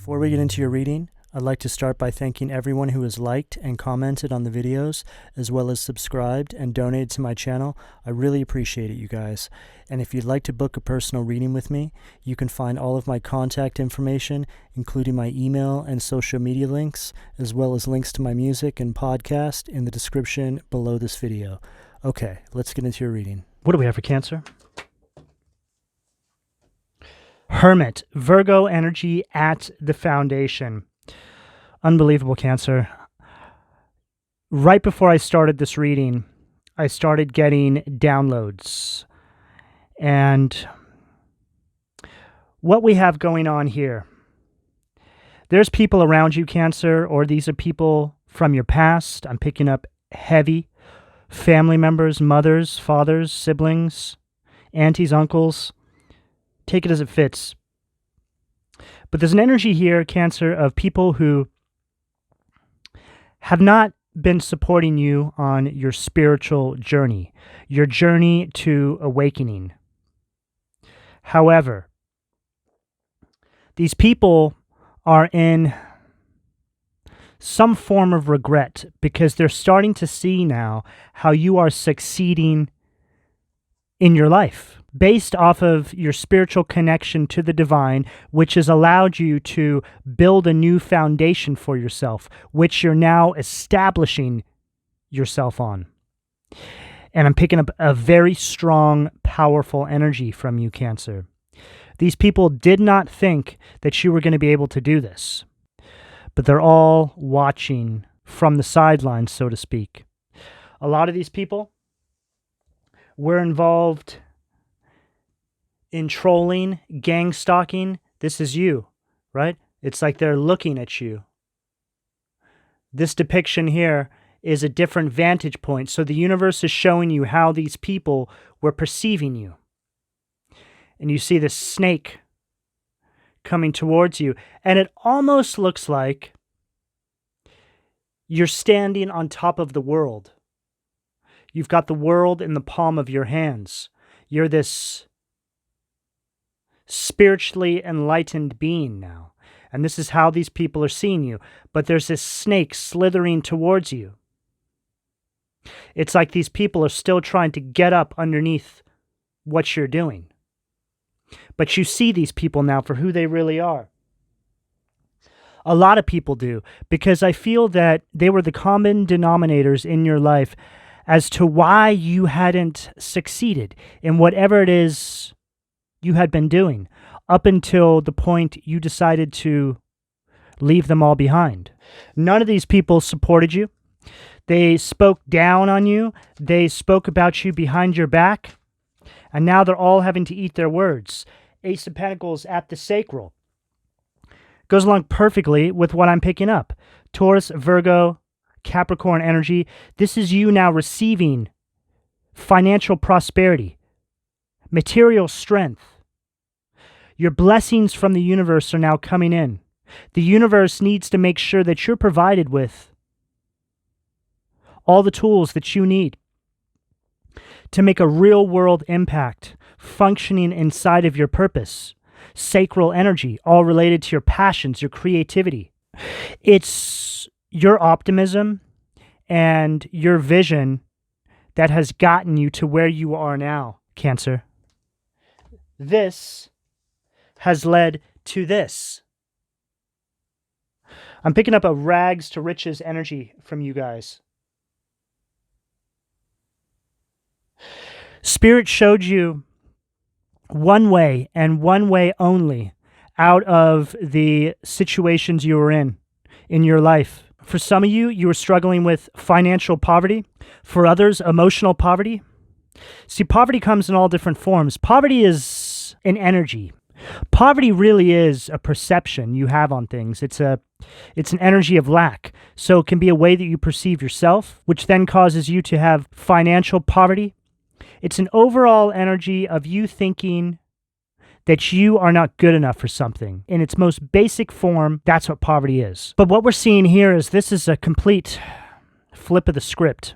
Before we get into your reading, I'd like to start by thanking everyone who has liked and commented on the videos, as well as subscribed and donated to my channel. I really appreciate it, you guys. And if you'd like to book a personal reading with me, you can find all of my contact information, including my email and social media links, as well as links to my music and podcast in the description below this video. Okay, let's get into your reading. What do we have for Cancer? Hermit, Virgo energy at the foundation. Unbelievable, Cancer. Right before I started this reading, I started getting downloads. And what we have going on here, there's people around you, Cancer, or these are people from your past. I'm picking up heavy family members, mothers, fathers, siblings, aunties, uncles. Take it as it fits. But there's an energy here, Cancer, of people who have not been supporting you on your spiritual journey, your journey to awakening. However, these people are in some form of regret because they're starting to see now how you are succeeding in your life based off of your spiritual connection to the divine, which has allowed you to build a new foundation for yourself, which you're now establishing yourself on. And I'm picking up a very strong, powerful energy from you, Cancer. These people did not think that you were going to be able to do this, but they're all watching from the sidelines, so to speak. A lot of these people were involved in trolling, gang stalking. This is you, right? It's like they're looking at you. This depiction here is a different vantage point. So the universe is showing you how these people were perceiving you. And you see this snake coming towards you. And it almost looks like you're standing on top of the world. You've got the world in the palm of your hands. You're this spiritually enlightened being now. And this is how these people are seeing you. But there's this snake slithering towards you. It's like these people are still trying to get up underneath what you're doing. But you see these people now for who they really are. A lot of people do, because I feel that they were the common denominators in your life as to why you hadn't succeeded in whatever it is you had been doing up until the point you decided to leave them all behind. None of these people supported you. They spoke down on you. They spoke about you behind your back. And now they're all having to eat their words. Ace of Pentacles at the sacral. Goes along perfectly with what I'm picking up. Taurus, Virgo, Capricorn energy. This is you now receiving financial prosperity, material strength. Your blessings from the universe are now coming in. The universe needs to make sure that you're provided with all the tools that you need to make a real-world impact functioning inside of your purpose. Sacral energy, all related to your passions, your creativity. It's your optimism and your vision that has gotten you to where you are now, Cancer. This has led to this. I'm picking up a rags to riches energy from you guys. Spirit showed you one way and one way only out of the situations you were in your life. For some of you, you were struggling with financial poverty. For others, emotional poverty. See, poverty comes in all different forms. Poverty is an energy. Poverty really is a perception you have on things. It's an energy of lack. So it can be a way that you perceive yourself, which then causes you to have financial poverty. It's an overall energy of you thinking that you are not good enough for something. In its most basic form, that's what poverty is. But what we're seeing here is this is a complete flip of the script.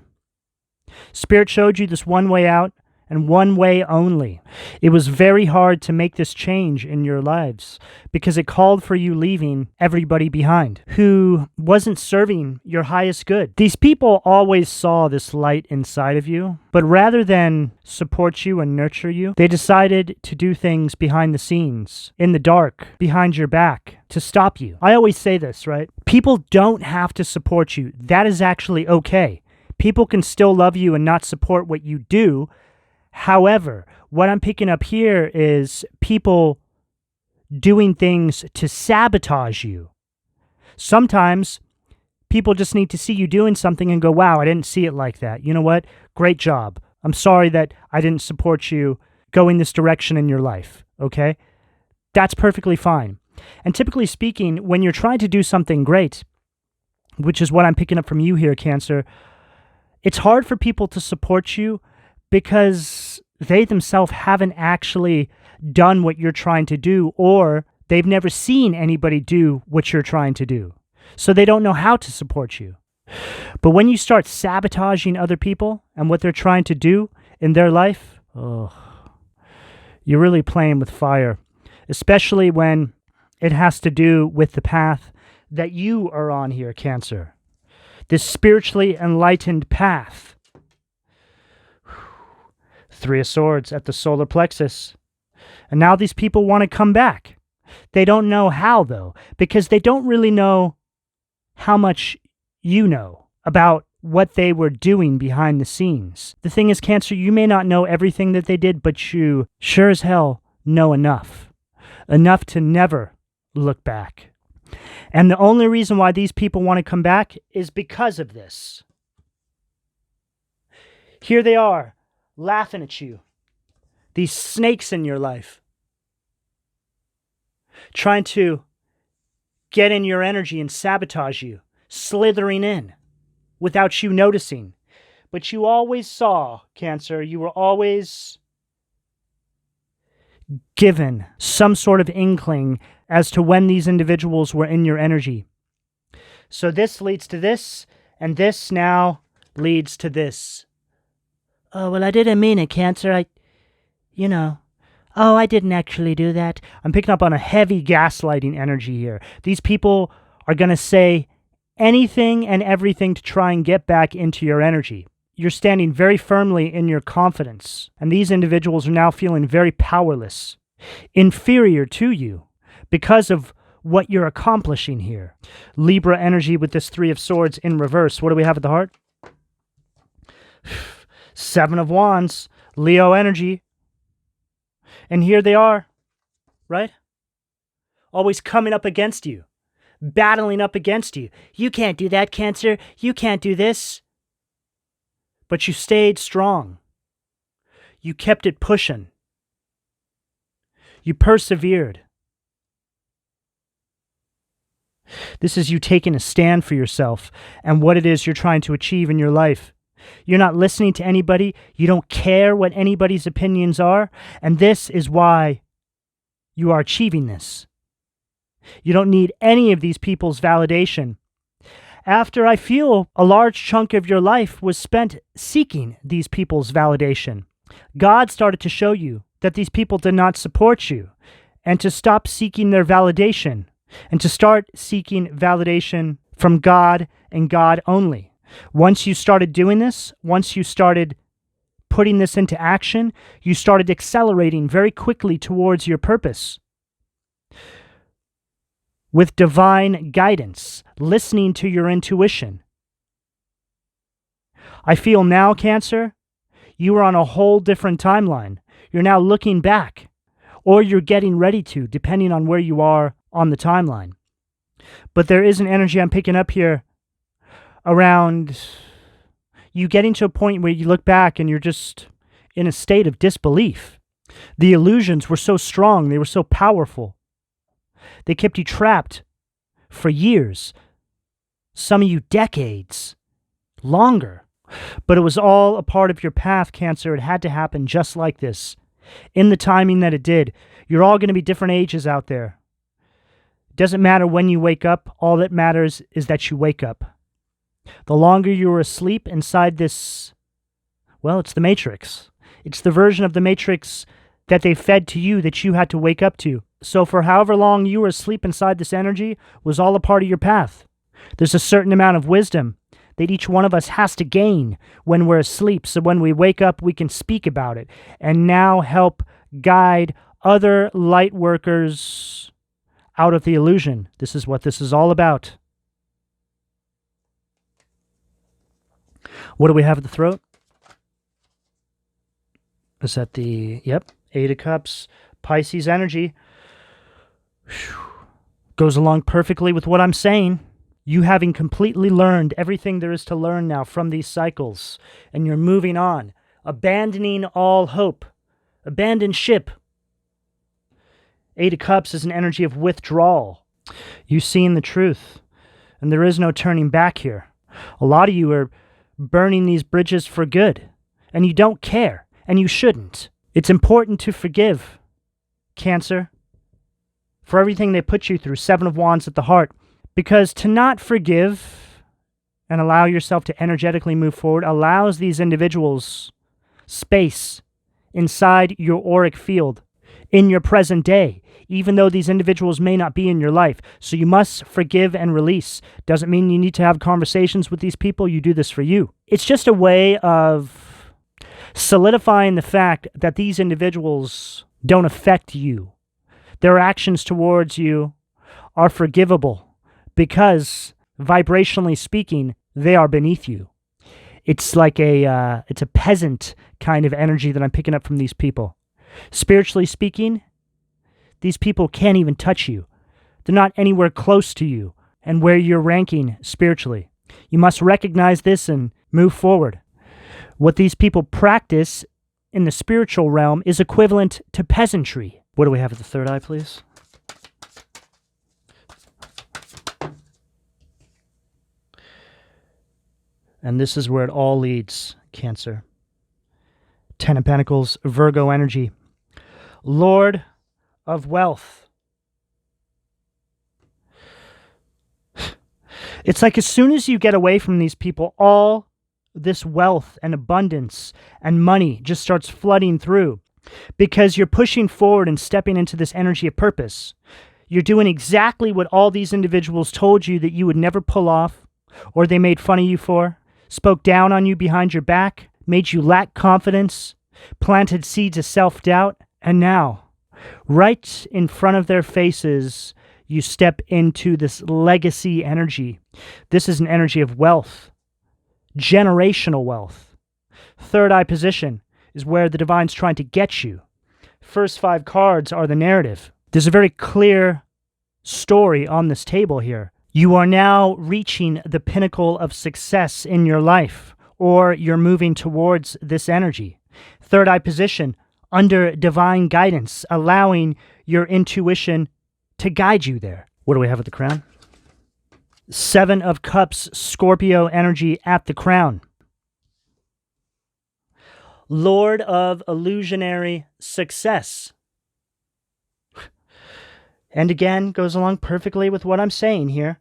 Spirit showed you this one way out, and one way only. It was very hard to make this change in your lives because it called for you leaving everybody behind who wasn't serving your highest good. These people always saw this light inside of you, but rather than support you and nurture you, they decided to do things behind the scenes, in the dark, behind your back, to stop you. I always say this, right? People don't have to support you. That is actually okay. People can still love you and not support what you do. However, what I'm picking up here is people doing things to sabotage you. Sometimes people just need to see you doing something and go, wow, I didn't see it like that. You know what? Great job. I'm sorry that I didn't support you going this direction in your life, okay? That's perfectly fine. And typically speaking, when you're trying to do something great, which is what I'm picking up from you here, Cancer, it's hard for people to support you because they themselves haven't actually done what you're trying to do, or they've never seen anybody do what you're trying to do. So they don't know how to support you. But when you start sabotaging other people and what they're trying to do in their life, you're really playing with fire, especially when it has to do with the path that you are on here, Cancer. This spiritually enlightened path. Three of Swords at the solar plexus. And now these people want to come back. They don't know how, though, because they don't really know how much you know about what they were doing behind the scenes. The thing is, Cancer, you may not know everything that they did, but you sure as hell know enough. Enough to never look back. And the only reason why these people want to come back is because of this. Here they are, laughing at you. These snakes in your life. Trying to get in your energy and sabotage you. Slithering in without you noticing. But you always saw, Cancer, you were always given some sort of inkling as to when these individuals were in your energy. So this leads to this, and this now leads to this. Oh, well, I didn't mean it, Cancer. I didn't actually do that. I'm picking up on a heavy gaslighting energy here. These people are going to say anything and everything to try and get back into your energy. You're standing very firmly in your confidence, and these individuals are now feeling very powerless, inferior to you, because of what you're accomplishing here. Libra energy with this Three of Swords in reverse. What do we have at the heart? Seven of Wands, Leo energy. And here they are, right? Always coming up against you, battling up against you. You can't do that, Cancer. You can't do this. But you stayed strong. You kept it pushing. You persevered. This is you taking a stand for yourself and what it is you're trying to achieve in your life. You're not listening to anybody. You don't care what anybody's opinions are. And this is why you are achieving this. You don't need any of these people's validation. After I feel a large chunk of your life was spent seeking these people's validation, God started to show you that these people did not support you, and to stop seeking their validation, and to start seeking validation from God and God only. Once you started doing this, once you started putting this into action, you started accelerating very quickly towards your purpose. With divine guidance, listening to your intuition. I feel now, Cancer, you are on a whole different timeline. You're now looking back, or you're getting ready to, depending on where you are on the timeline. But there is an energy I'm picking up here around you getting to a point where you look back and you're just in a state of disbelief. The illusions were so strong, they were so powerful. They kept you trapped for years, some of you decades, longer. But it was all a part of your path, Cancer. It had to happen just like this, in the timing that it did. You're all going to be different ages out there. It doesn't matter when you wake up. All that matters is that you wake up. The longer you were asleep inside this, well, it's the Matrix. It's the version of the Matrix that they fed to you that you had to wake up to. So for however long you were asleep inside this energy was all a part of your path. There's a certain amount of wisdom that each one of us has to gain when we're asleep, so when we wake up, we can speak about it and now help guide other light workers out of the illusion. This is what this is all about. What do we have at the throat? Is that the, yep, Eight of Cups, Pisces energy. Whew. Goes along perfectly with what I'm saying. You having completely learned everything there is to learn now from these cycles, and you're moving on, abandoning all hope. Abandon ship. Eight of Cups is an energy of withdrawal. You've seen the truth, and there is no turning back here. A lot of you are burning these bridges for good, and you don't care, and you shouldn't. It's important to forgive, Cancer, for everything they put you through, Seven of Wands at the heart, because to not forgive and allow yourself to energetically move forward allows these individuals space inside your auric field in your present day, even though these individuals may not be in your life. So you must forgive and release. Doesn't mean you need to have conversations with these people. You do this for you. It's just a way of solidifying the fact that these individuals don't affect you. Their actions towards you are forgivable because, vibrationally speaking, they are beneath you. It's like it's a peasant kind of energy that I'm picking up from these people. Spiritually speaking, these people can't even touch you. They're not anywhere close to you and where you're ranking spiritually. You must recognize this and move forward. What these people practice in the spiritual realm is equivalent to peasantry. What do we have at the third eye, please? And this is where it all leads, Cancer. Ten of Pentacles, Virgo energy. Lord of wealth. It's like as soon as you get away from these people, all this wealth and abundance and money just starts flooding through because you're pushing forward and stepping into this energy of purpose. You're doing exactly what all these individuals told you that you would never pull off, or they made fun of you for, spoke down on you behind your back, made you lack confidence, planted seeds of self-doubt, and now, right in front of their faces, you step into this legacy energy. This is an energy of wealth, generational wealth. Third eye position is where the divine's trying to get you. First 5 cards are the narrative. There's a very clear story on this table here. You are now reaching the pinnacle of success in your life, or you're moving towards this energy. Third eye position, under divine guidance, allowing your intuition to guide you there. What do we have at the crown? 7 of Cups, Scorpio energy at the crown. Lord of illusionary success. And again, goes along perfectly with what I'm saying here.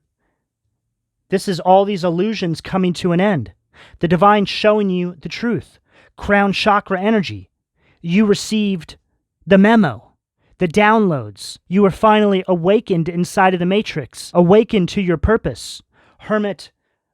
This is all these illusions coming to an end. The divine showing you the truth. Crown chakra energy. You received the memo, the downloads. You were finally awakened inside of the matrix, awakened to your purpose. Hermit,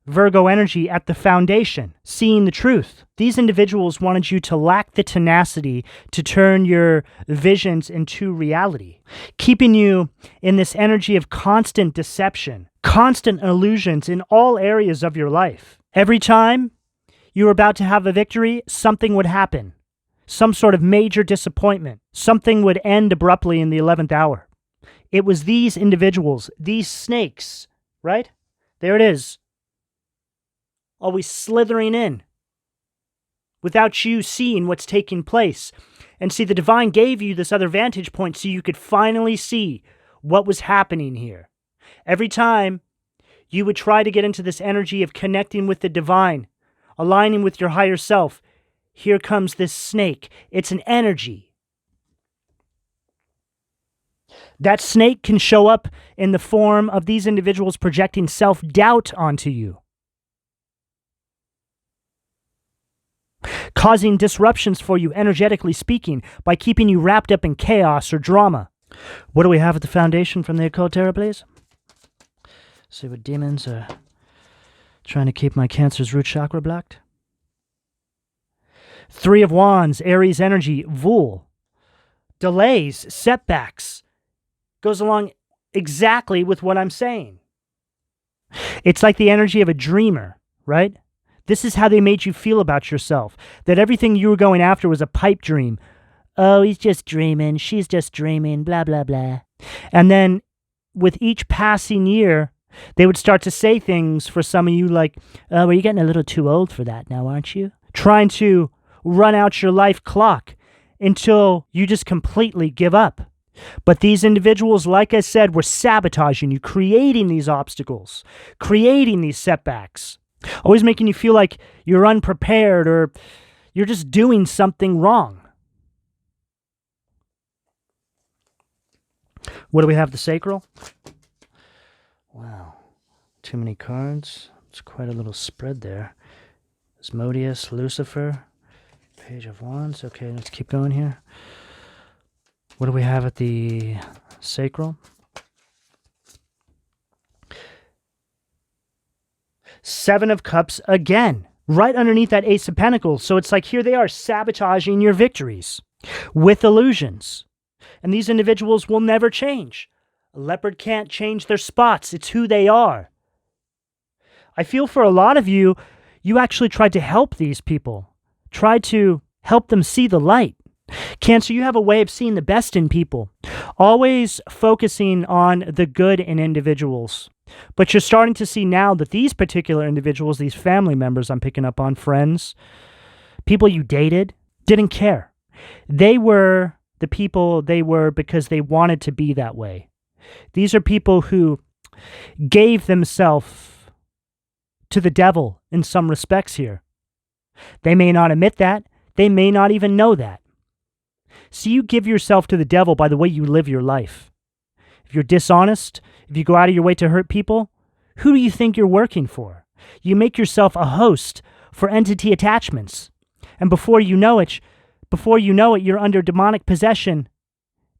Virgo energy at the foundation, seeing the truth. These individuals wanted you to lack the tenacity to turn your visions into reality, keeping you in this energy of constant deception, constant illusions in all areas of your life. Every time you were about to have a victory, something would happen. Some sort of major disappointment. Something would end abruptly in the 11th hour. It was these individuals, these snakes, right? There it is. Always slithering in without you seeing what's taking place. And see, the divine gave you this other vantage point so you could finally see what was happening here. Every time you would try to get into this energy of connecting with the divine, aligning with your higher self, here comes this snake. It's an energy. That snake can show up in the form of these individuals projecting self-doubt onto you. causing disruptions for you, energetically speaking, by keeping you wrapped up in chaos or drama. What do we have at the foundation from the Occult Tarot, please? See what demons are trying to keep my Cancer's root chakra blocked. Three of Wands, Aries energy, Vul. Delays, setbacks. Goes along exactly with what I'm saying. It's like the energy of a dreamer, right? This is how they made you feel about yourself. That everything you were going after was a pipe dream. Oh, he's just dreaming. She's just dreaming. Blah, blah, blah. And then with each passing year, they would start to say things for some of you like, oh, well, you're getting a little too old for that now, aren't you? Trying to run out your life clock until you just completely give up. But these individuals, like I said, were sabotaging you, creating these obstacles, creating these setbacks, always making you feel like you're unprepared or you're just doing something wrong. What do we have? The sacral? Wow. Too many cards. It's quite a little spread there. Asmodeus, Lucifer, Page of Wands. Okay, let's keep going here. What do we have at the sacral? Seven of Cups again, right underneath that Ace of Pentacles. So it's like here they are sabotaging your victories with illusions. And these individuals will never change. A leopard can't change their spots. It's who they are. I feel for a lot of you, you actually tried to help these people. Tried to help them see the light. Cancer, you have a way of seeing the best in people. Always focusing on the good in individuals. But you're starting to see now that these particular individuals, these family members I'm picking up on, friends, people you dated, didn't care. They were the people they were because they wanted to be that way. These are people who gave themselves to the devil in some respects here. They may not admit that. They may not even know that. So you give yourself to the devil by the way you live your life. If you're dishonest, if you go out of your way to hurt people, who do you think you're working for? You make yourself a host for entity attachments. And before you know it, you're under demonic possession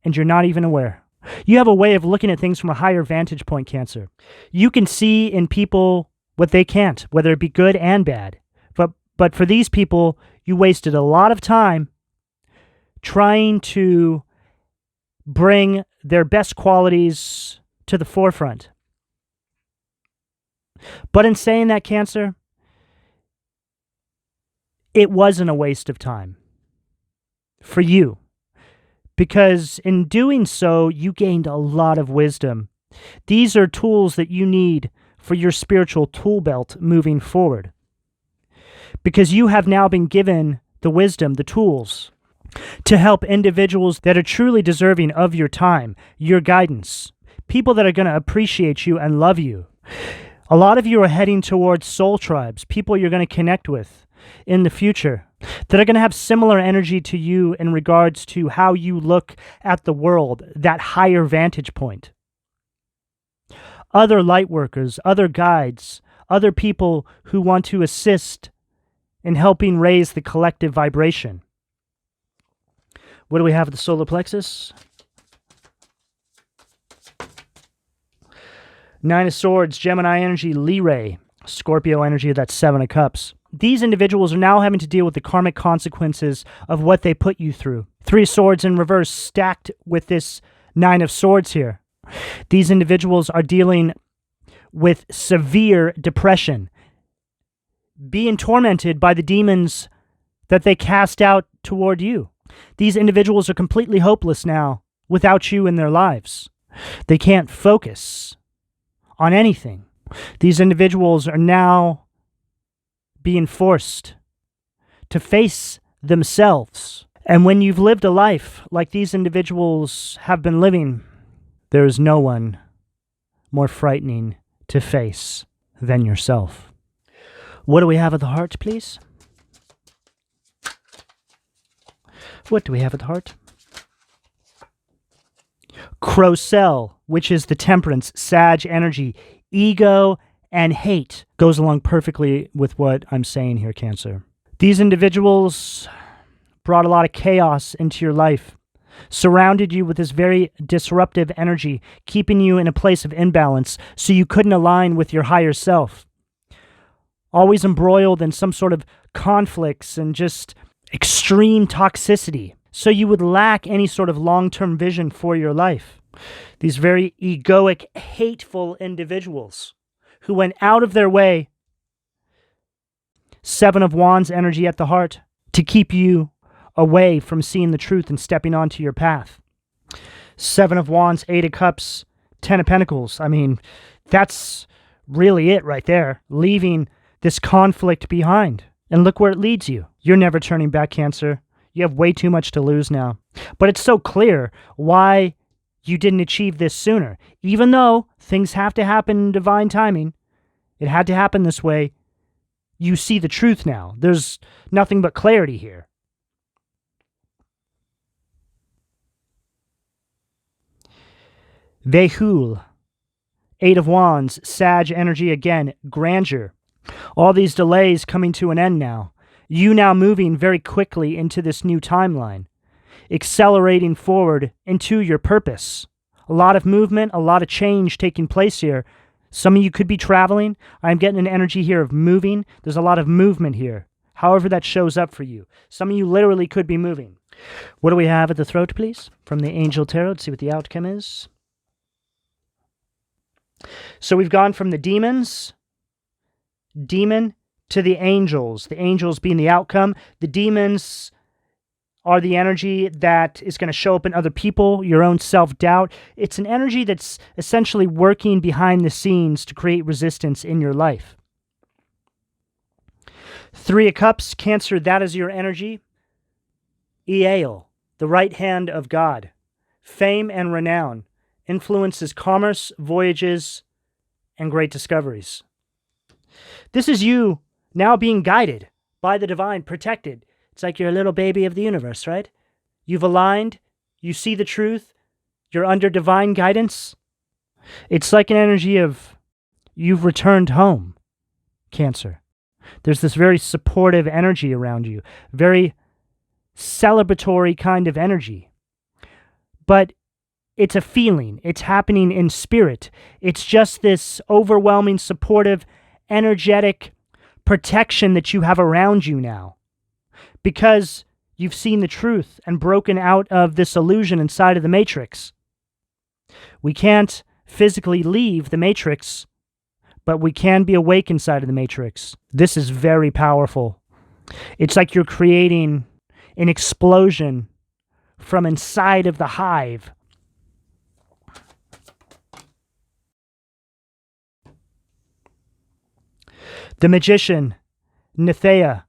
and you're not even aware. You have a way of looking at things from a higher vantage point, Cancer. You can see in people what they can't, whether it be good and bad. But for these people, you wasted a lot of time trying to bring their best qualities to the forefront. But in saying that, Cancer, it wasn't a waste of time for you. Because in doing so, you gained a lot of wisdom. These are tools that you need for your spiritual tool belt moving forward. Because you have now been given the wisdom, the tools, to help individuals that are truly deserving of your time, your guidance, people that are going to appreciate you and love you. A lot of you are heading towards soul tribes, people you're going to connect with in the future that are going to have similar energy to you in regards to how you look at the world, that higher vantage point. Other light workers, other guides, other people who want to assist in helping raise the collective vibration. What do we have at the solar plexus? Nine of Swords, Gemini energy, Lyrae, Scorpio energy, that's Seven of Cups. These individuals are now having to deal with the karmic consequences of what they put you through. Three of Swords in reverse stacked with this Nine of Swords here. These individuals are dealing with severe depression, being tormented by the demons that they cast out toward you. These individuals are completely hopeless now without you in their lives. They can't focus on anything. These individuals are now being forced to face themselves. And when you've lived a life like these individuals have been living, there is no one more frightening to face than yourself. What do we have at the heart, please? What do we have at the heart? Crocell, which is the Temperance, Sag energy, ego and hate. Goes along perfectly with what I'm saying here, Cancer. These individuals brought a lot of chaos into your life, surrounded you with this very disruptive energy, keeping you in a place of imbalance so you couldn't align with your higher self. Always embroiled in some sort of conflicts and just extreme toxicity, so you would lack any sort of long-term vision for your life. These very egoic, hateful individuals who went out of their way, Seven of Wands energy at the heart, to keep you away from seeing the truth and stepping onto your path. Seven of Wands, Eight of Cups, Ten of Pentacles. I mean, that's really it right there. Leaving this conflict behind. And look where it leads you. You're never turning back, Cancer. You have way too much to lose now. But it's so clear why you didn't achieve this sooner. Even though things have to happen in divine timing, it had to happen this way. You see the truth now. There's nothing but clarity here. Vehul, Eight of Wands, Sag energy again, grandeur. All these delays coming to an end now. You now moving very quickly into this new timeline, accelerating forward into your purpose. A lot of movement, a lot of change taking place here. Some of you could be traveling. I'm getting an energy here of moving. There's a lot of movement here, however that shows up for you. Some of you literally could be moving. What do we have at the throat, please? From the Angel Tarot. Let's see what the outcome is. So we've gone from the demon to the angels being the outcome. The demons are the energy that is going to show up in other people, your own self-doubt. It's an energy that's essentially working behind the scenes to create resistance in your life. Three of Cups, Cancer, that is your energy. Eael, the right hand of God. Fame and renown. Influences commerce, voyages, and great discoveries. This is you now being guided by the divine, protected. It's like you're a little baby of the universe, right? You've aligned, you see the truth, you're under divine guidance. It's like an energy of you've returned home, Cancer. There's this very supportive energy around you, very celebratory kind of energy. But it's a feeling. It's happening in spirit. It's just this overwhelming, supportive, energetic protection that you have around you now. Because you've seen the truth and broken out of this illusion inside of the Matrix. We can't physically leave the Matrix, but we can be awake inside of the Matrix. This is very powerful. It's like you're creating an explosion from inside of the hive. The Magician, Nithea,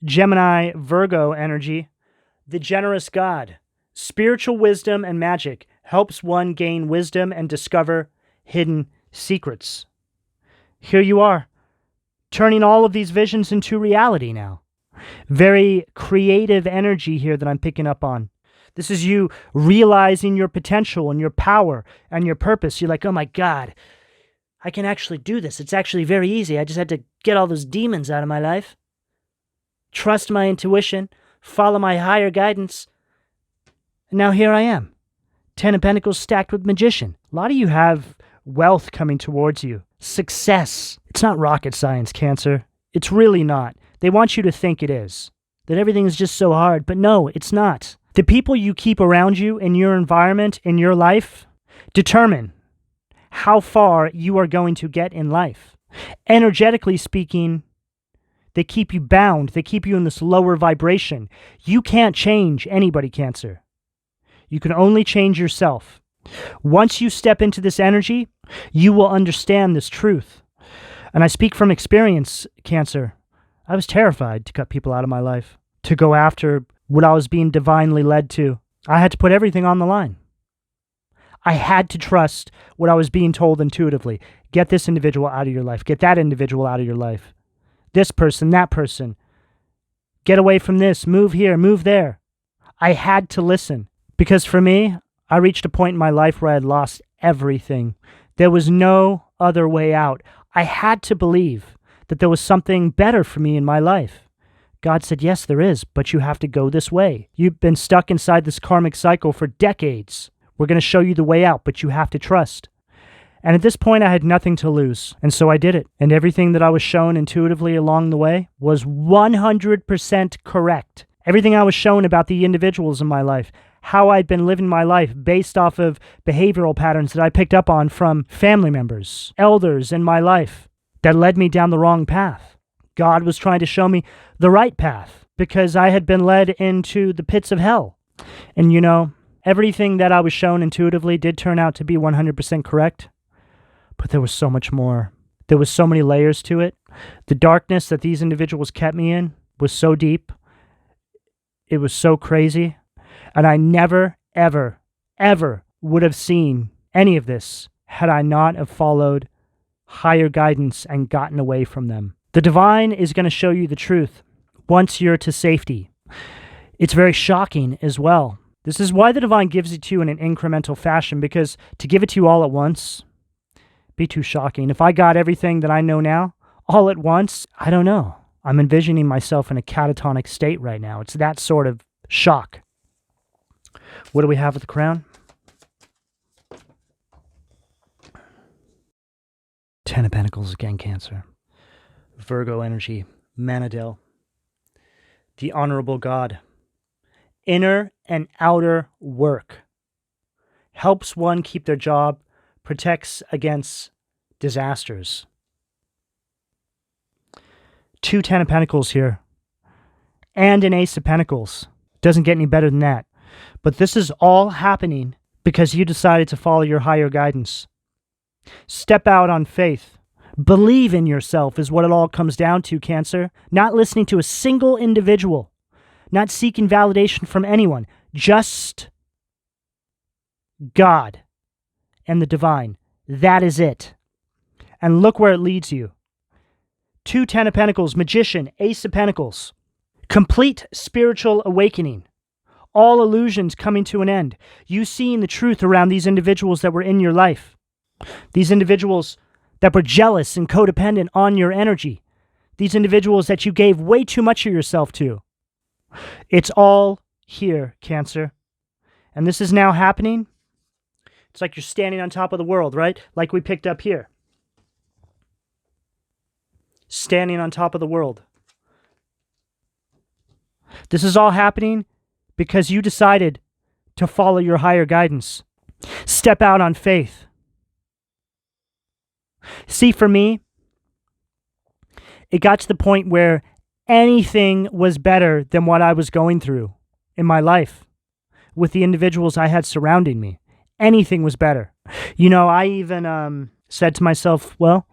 Gemini, Virgo energy, the generous God, spiritual wisdom and magic helps one gain wisdom and discover hidden secrets. Here you are, turning all of these visions into reality now. Very creative energy here that I'm picking up on. This is you realizing your potential and your power and your purpose. You're like, oh my God, I can actually do this. It's actually very easy. I just had to get all those demons out of my life. Trust my intuition. Follow my higher guidance. And now here I am. Ten of Pentacles stacked with Magician. A lot of you have wealth coming towards you. Success. It's not rocket science, Cancer. It's really not. They want you to think it is. That everything is just so hard. But no, it's not. The people you keep around you in your environment, in your life, determine how far you are going to get in life. Energetically speaking, they keep you bound. They keep you in this lower vibration. You can't change anybody, Cancer. You can only change yourself. Once you step into this energy, you will understand this truth. And I speak from experience, Cancer. I was terrified to cut people out of my life, to go after what I was being divinely led to. I had to put everything on the line. I had to trust what I was being told intuitively. Get this individual out of your life. Get that individual out of your life. This person, that person. Get away from this. Move here, move there. I had to listen. Because for me, I reached a point in my life where I had lost everything. There was no other way out. I had to believe that there was something better for me in my life. God said, yes, there is, but you have to go this way. You've been stuck inside this karmic cycle for decades. We're going to show you the way out, but you have to trust. And at this point, I had nothing to lose, and so I did it. And everything that I was shown intuitively along the way was 100% correct. Everything I was shown about the individuals in my life, how I'd been living my life based off of behavioral patterns that I picked up on from family members, elders in my life that led me down the wrong path. God was trying to show me the right path because I had been led into the pits of hell. And everything that I was shown intuitively did turn out to be 100% correct. But there was so much more. There was so many layers to it. The darkness that these individuals kept me in was so deep. It was so crazy. And I never, ever, ever would have seen any of this had I not have followed higher guidance and gotten away from them. The divine is going to show you the truth once you're to safety. It's very shocking as well. This is why the divine gives it to you in an incremental fashion, because to give it to you all at once, be too shocking. If I got everything that I know now all at once, I don't know. I'm envisioning myself in a catatonic state right now. It's that sort of shock. What do we have with the crown? 10 of Pentacles again, Cancer. Virgo energy, Manadil. The honorable God. Inner and outer work. Helps one keep their job, protects against disasters. 2 10 of Pentacles here. And an Ace of Pentacles. Doesn't get any better than that. But this is all happening because you decided to follow your higher guidance. Step out on faith. Believe in yourself is what it all comes down to, Cancer. Not listening to a single individual. Not seeking validation from anyone. Just God and the divine. That is it. And look where it leads you. 2 10 of Pentacles, Magician, Ace of Pentacles. Complete spiritual awakening. All illusions coming to an end. You seeing the truth around these individuals that were in your life. These individuals that were jealous and codependent on your energy. These individuals that you gave way too much of yourself to. It's all here, Cancer. And this is now happening. It's like you're standing on top of the world, right? Like we picked up here. Standing on top of the world. This is all happening because you decided to follow your higher guidance. Step out on faith. See, for me, it got to the point where anything was better than what I was going through in my life with the individuals I had surrounding me. Anything was better. I even said to myself, well,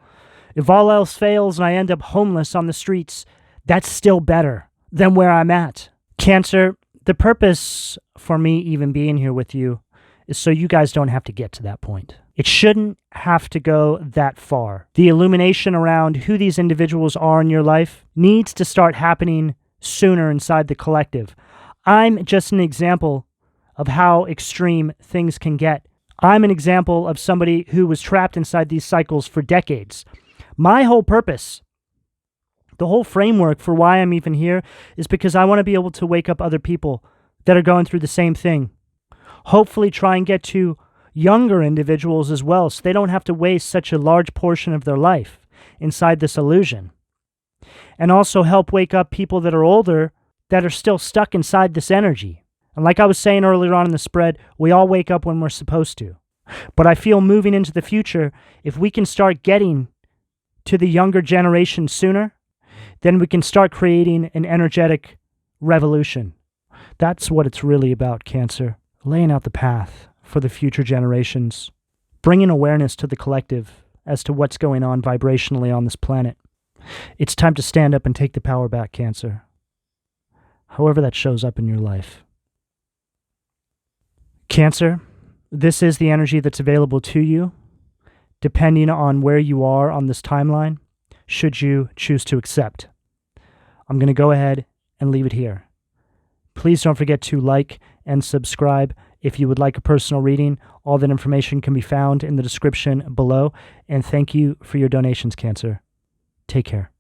if all else fails and I end up homeless on the streets, that's still better than where I'm at. Cancer, the purpose for me even being here with you is so you guys don't have to get to that point. It shouldn't have to go that far. The illumination around who these individuals are in your life needs to start happening sooner inside the collective. I'm just an example of how extreme things can get. I'm an example of somebody who was trapped inside these cycles for decades. My whole purpose, the whole framework for why I'm even here, is because I want to be able to wake up other people that are going through the same thing. Hopefully try and get to younger individuals as well, so they don't have to waste such a large portion of their life inside this illusion. And also help wake up people that are older that are still stuck inside this energy. And like I was saying earlier on in the spread, we all wake up when we're supposed to. But I feel moving into the future, if we can start getting to the younger generation sooner, then we can start creating an energetic revolution. That's what it's really about, Cancer. Laying out the path for the future generations. Bringing awareness to the collective as to what's going on vibrationally on this planet. It's time to stand up and take the power back, Cancer. However that shows up in your life. Cancer, this is the energy that's available to you, depending on where you are on this timeline, should you choose to accept. I'm going to go ahead and leave it here. Please don't forget to like and subscribe if you would like a personal reading. All that information can be found in the description below. And thank you for your donations, Cancer. Take care.